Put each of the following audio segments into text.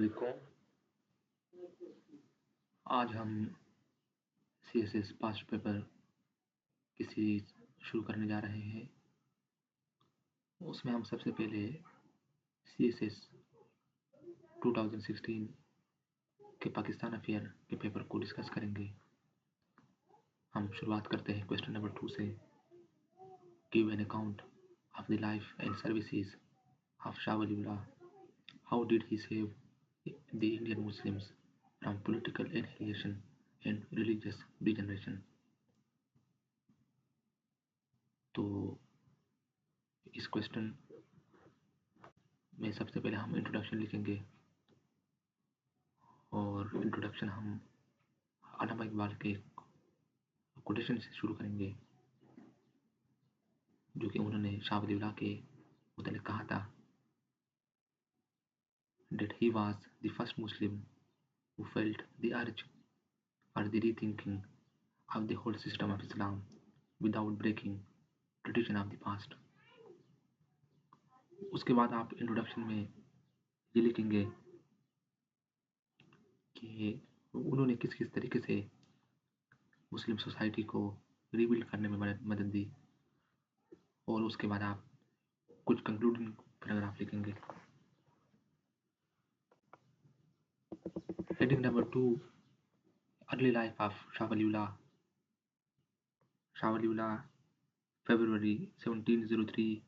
علیکم. آج ہم CSS پاسٹ پیپر کی سیریز شروع کرنے جا رہے ہیں. اس میں ہم سب سے پہلے CSS 2016 کے پاکستان افیئر کے پیپر کو ڈسکس کریں گے. ہم شروعات کرتے ہیں کویسچن نمبر 2 سے. Give an account of the life and services of Shah Wali Ullah. How did he save the Indian Muslims from political annihilation and religious degeneration? تو اس کویسچن میں سب سے پہلے ہم انٹروڈکشن لکھیں گے اور انٹروڈکشن ہم علامہ اقبال کے کوٹیشن سے شروع کریں گے جو کہ انہوں نے شاہ ولی اللہ کے متعلق کہا تھا that he was the first Muslim who felt the urge for the rethinking of the whole system of Islam without breaking tradition of the past. اس کے بعد آپ انٹروڈکشن میں یہ لکھیں گے کہ انہوں نے کس کس طریقے سے مسلم سوسائٹی کو ریبلڈ کرنے میں مدد دی، اور اس کے بعد آپ کچھ کنکلوڈنگ پیراگراف لکھیں گے. Heading number 2 early life of Shah Wali Allah. Shah Wali Allah February 1703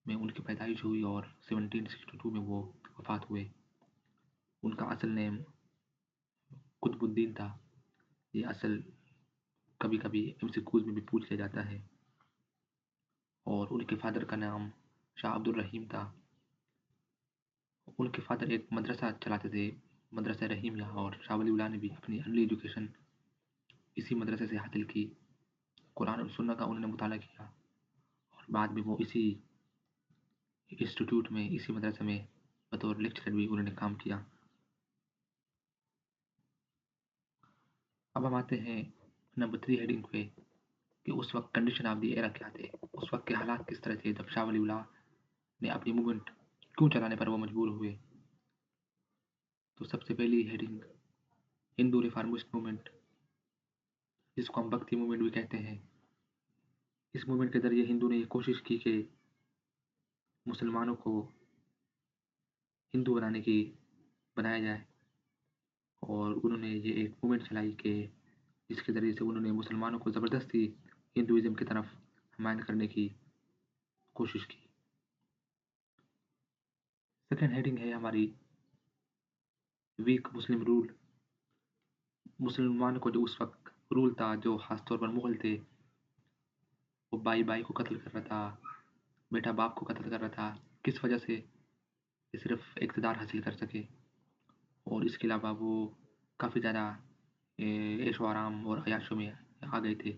میں ان کی پیدائش ہوئی اور 1762 میں وہ وفات ہوئے. ان کا اصل نیم قطب الدین تھا. یہ اصل کبھی کبھی MCQs میں بھی پوچھ لیا جاتا ہے. اور ان کے فادر کا نام شاہ عبد الرحیم تھا. ان کے فادر ایک مدرسہ چلاتے تھے، مدرسہ رحیمیہ، اور شاہ ولی اللہ نے بھی اپنی ارلی ایجوکیشن اسی مدرسے سے حاصل کی. قرآن اور سنت کا انہوں نے مطالعہ کیا اور بعد میں وہ اسی انسٹیٹیوٹ میں، اسی مدرسے میں بطور لیکچرر بھی انہوں نے کام کیا. اب ہم آتے ہیں نمبر 3 ہیڈنگ پہ کہ اس وقت کنڈیشن آف دی ایرا کیا تھے، اس وقت کے حالات کس طرح تھے جب شاہ ولی اللہ نے اپنی موومنٹ کیوں چلانے پر وہ مجبور ہوئے. تو سب سے پہلی ہیڈنگ ہندو ریفارمسٹ موومنٹ، جس کو ہم بھکتی موومنٹ بھی کہتے ہیں. اس موومنٹ کے ذریعے ہندو نے یہ کوشش کی کہ مسلمانوں کو ہندو بنایا جائے، اور انہوں نے یہ ایک موومنٹ چلائی کہ جس کے ذریعے سے انہوں نے مسلمانوں کو زبردستی ہندوازم کی طرف حمایت کرنے کی کوشش کی. سیکنڈ ہیڈنگ ہے ہماری ویک مسلم رول. مسلمانوں کو جو اس وقت رول تھا، جو خاص طور پر مغل تھے، وہ بائی کو قتل کر رہا تھا، بیٹا باپ کو قتل کر رہا تھا. کس وجہ سے؟ صرف اقتدار حاصل کر سکے. اور اس کے علاوہ وہ کافی زیادہ عیش و آرام اور عیاشوں میں آ گئے تھے،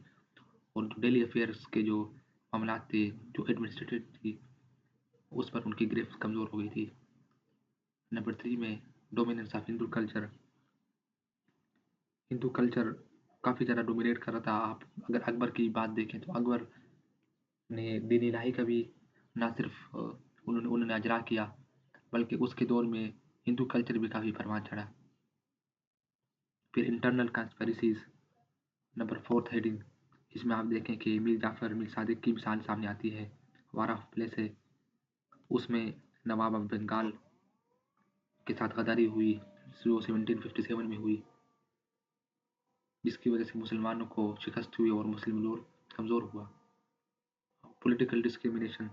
اور جو ڈیلی افیئرس کے جو معاملات تھے، جو ایڈمنسٹریٹو تھی، اس پر ان کی گرفت کمزور ہو گئی تھی. نمبر 3 میں dominance of Hindu culture. Hindu culture کافی زیادہ ڈومینیٹ کر رہا تھا. آپ اگر اکبر کی بات دیکھیں تو اکبر نے دین الہی کا بھی نہ صرف انہوں نے اجرا کیا، بلکہ اس کے دور میں ہندو کلچر بھی کافی پروان چڑھا. پھر انٹرنل کانسپریسیز نمبر 4 ہیڈنگ، اس میں آپ دیکھیں کہ میر جعفر میر صادق کی مثال سامنے آتی ہے. وار آف پلیس ہے، اس میں نواب آف بنگال کے ساتھ غداری ہوئی جو 1757 میں ہوئی، جس کی وجہ سے مسلمانوں کو شکست ہوئی اور مسلم لوگ کمزور ہوا. پولیٹیکل ڈسکریمنیشن،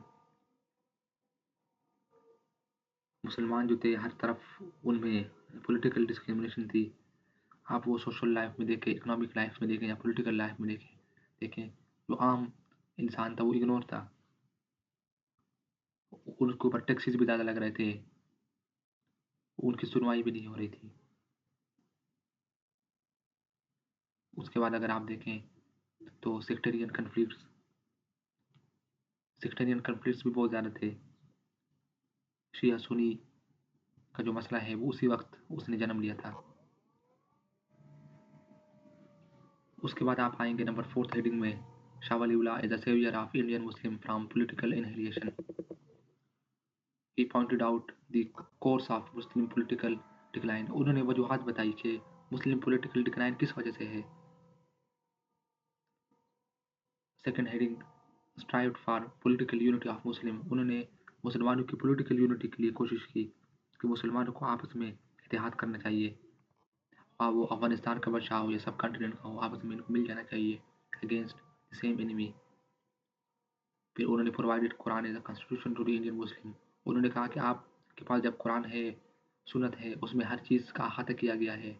مسلمان جو تھے ہر طرف ان میں پولیٹیکل ڈسکریمنیشن تھی. آپ وہ سوشل لائف میں دیکھیں، اکنامک لائف میں دیکھیں، یا پولیٹیکل لائف میں دیکھیں، جو عام انسان تھا وہ اگنور تھا. ان کے اوپر ٹیکسز بھی زیادہ لگ رہے تھے، ان کی سنوائی بھی نہیں ہو رہی تھی. اس کے بعد اگر آپ دیکھیں تو سیکٹرین کنفلکٹس بھی بہت زیادہ تھے. شیعہ سنی کا جو مسئلہ ہے وہ اسی وقت اس نے جنم لیا تھا. اس کے بعد آپ آئیں گے نمبر 4 ہیڈنگ میں Shah Wali Allah as a saviour of Indian Muslim from political annihilation. He pointed out the course of Muslim political decline. उन्होंने वजूहात बताई कि मुस्लिम पॉलिटिकल डिक्लाइन किस वजह से है. Second heading, strive for political unity of Muslim. उन्होंने मुसलमानों की पॉलिटिकल यूनिटी के लिए कोशिश की कि मुसलमानों को आपस में इत्तेहाद करना चाहिए, और वो अफगानिस्तान का बदशाह हो या सब कॉन्टिनेंट का हो, आपस में इनको मिल जाना चाहिए अगेंस्ट द सेम एनिमी. फिर उन्होंने provided Quran as a constitution to the Indian Muslim. उन्होंने कहा कि आपके पास जब कुरान है, सुन्नत है, उसमें हर चीज़ का अहाता किया गया है,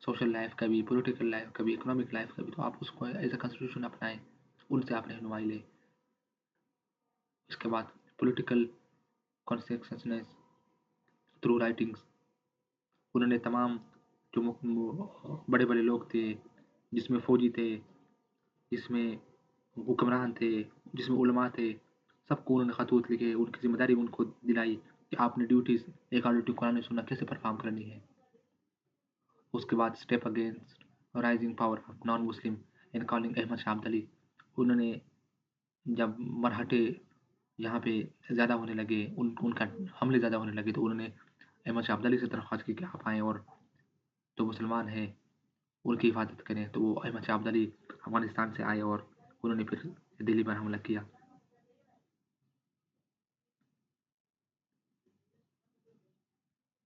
सोशल लाइफ का भी, पॉलिटिकल लाइफ का भी, इकोनॉमिक लाइफ का भी, तो आप उसको एज अ कॉन्स्टिट्यूशन अपनाएं, उनसे आप रहनुमाई लें. इसके बाद पॉलिटिकल कॉन्सियसनेस थ्रू राइटिंग्स. उन्होंने तमाम जो बड़े बड़े लोग थे, जिसमें फ़ौजी थे, जिसमें हुक्मरान थे, जिसमें उलमा थे, सबको उन्होंने खतूत लिखे, उनकी जिम्मेदारी उनको दिलाई कि आपने ड्यूटीज़ अकॉर्डिंग टू कुरान सुन्नह कैसे परफॉर्म करनी है. उसके बाद step against rising power of non Muslim and calling Ahmad Shah Abdali. उन्होंने जब मरहटे यहाँ पे ज़्यादा होने लगे, उनका हमले ज़्यादा होने लगे, तो उन्होंने अहमद शाह अब्दाली से दरख्वास्त की कि आप आएँ और जो मुसलमान हैं उनकी हिफाजत करें. तो वो अहमद शाह अब्दाली अफगानिस्तान से आए और उन्होंने फिर दिल्ली पर हमला किया.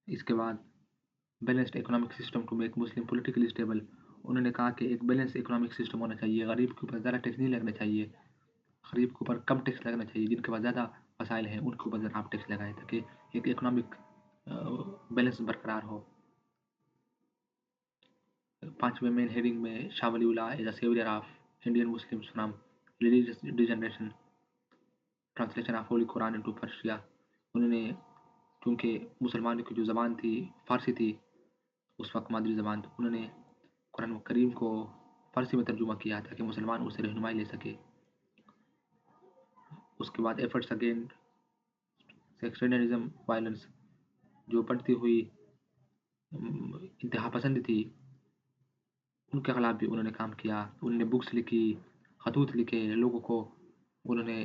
इसके बाद balanced economic system to make Muslim politically stable. उन्होंने कहा कि एक बैलेंस इकोनॉमिक सिस्टम होना चाहिए, गरीब के ऊपर ज़्यादा टैक्स नहीं लगना चाहिए, गरीब के ऊपर कम टैक्स लगना चाहिए, जिनके पास ज़्यादा वसाइल हैं उनके ऊपर ज़रा आप टैक्स लगाएं ताकि एक इकोनॉमिक बैलेंस बरकरार हो. पांचवें मेन हेडिंग में Shah Waliullah as a saviour of Indian Muslims from religious degeneration, translation of holy Quran into Persia. उन्होंने, क्योंकि मुसलमानों की जो ज़बान थी फ़ारसी थी उस वक्त मादरी ज़बान, तो उन्होंने कुरान करीम को फ़ारसी में तर्जुमा किया ताकि मुसलमान उससे रहनुमाई ले सके. उसके बाद एफर्ट्स अगेंस्ट सेक्टेरियनिज्म वायलेंस, जो बढ़ती हुई इंतहा पसंद थी, उनके खिलाफ भी उन्होंने काम किया. उन्होंने बुक्स लिखी, खतूत लिखे, लोगों को उन्होंने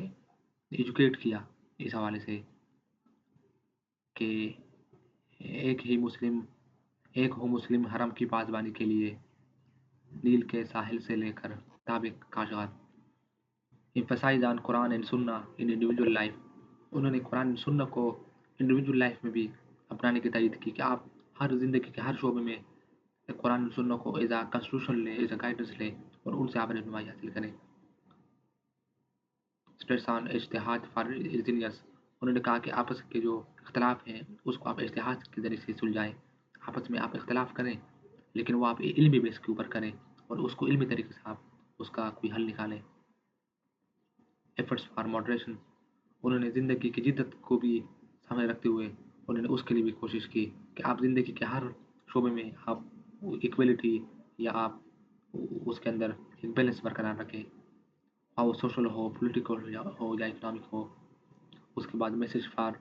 एजुकेट किया इस हवाले से कि एक हो मुस्लिम हरम की पासबानी के लिए नील के साहिल से लेकर ताबिक काशगार. एम्फसाइज ऑन कुरान एंड सुन्ना इन इंडिविजुअल लाइफ. उन्होंने कुरान एंड सुन्ना को इंडिविजुअल लाइफ में भी अपनाने की तारीद की कि आप हर ज़िंदगी के हर शोबे में कुरान एंड सुन्ना को एज आ कॉन्स्टिट्यूशन लें, एज आ गाइडेंस लें और उनसे आप रहनुमाई हासिल करें. Stress on ijtihad for engineers. उन्होंने कहा कि आपस के जो इख्तलाफ हैं उसको आप इज्तिहाद के ज़रिए से सुलझाएं. आपस में आप इख्तलाफ करें लेकिन वो आप इल्मी बेस के ऊपर करें और उसको इल्मी तरीके से आप उसका कोई हल निकालें. Efforts for moderation. उन्होंने ज़िंदगी की जिद्दत को भी सामने रखते हुए उन्होंने उसके लिए भी कोशिश की कि आप ज़िंदगी के हर शोबे में आप इक्वलिटी या आप उसके अंदर एक बैलेंस बरकरार रखें, और वो सोशल हो, पॉलिटिकल हो या इकोनॉमिक हो. उसके बाद message for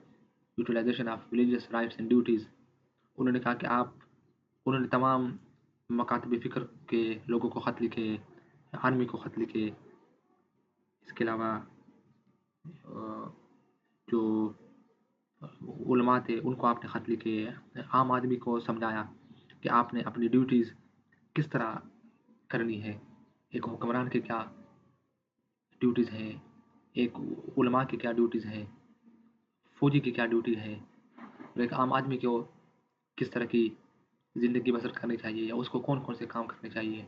utilisation of religious rights and duties. उन्होंने कहा कि उन्होंने तमाम मकातब फ़िक्र के लोगों को ख़त लिखे, आर्मी को ख़त लिखे. इसके अलावा जो उलमा थे उनको आपने ख़त लिखे, आम आदमी को समझाया कि आपने अपनी ड्यूटीज़ किस तरह करनी है, एक हुक्मरान की क्या ड्यूटीज़ हैं, एक उलमा की क्या ड्यूटीज़ हैं, फ़ौजी की क्या ड्यूटी है, और एक आम आदमी को किस तरह की ज़िंदगी बसर करनी चाहिए या उसको कौन कौन से काम करने चाहिए.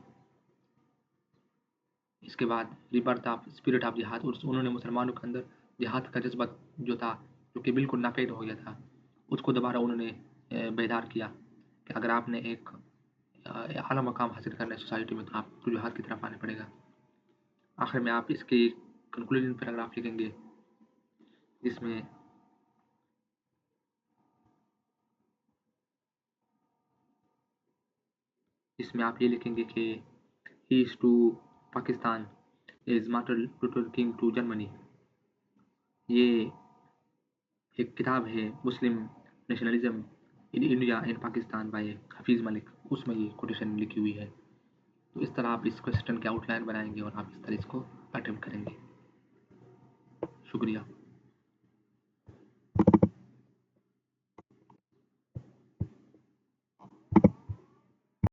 इसके बाद रिबर्थ ऑफ स्पिरिट ऑफ जिहाद. उन्होंने मुसलमानों के अंदर जिहाद का जज्बा जो था, जो कि बिल्कुल नापेद हो गया था, उसको दोबारा उन्होंने बेदार किया कि अगर आपने एक आला मकाम हासिल करना है सोसाइटी में तो आपको जिहाद की तरफ आने पड़ेगा. आखिर में आप इसकी कंक्लूजन पैराग्राफ लिखेंगे जिसमें आप ये लिखेंगे कि east to Pakistan is Martin Luther King to Germany. ये एक किताब है Muslim nationalism in India and Pakistan by Hafeez Malik, उसमें ये कोटेशन लिखी हुई है. तो इस तरह आप इस क्वेश्चन के आउटलाइन बनाएंगे और आप इस तरह इसको अटेम्प्ट करेंगे. शुक्रिया.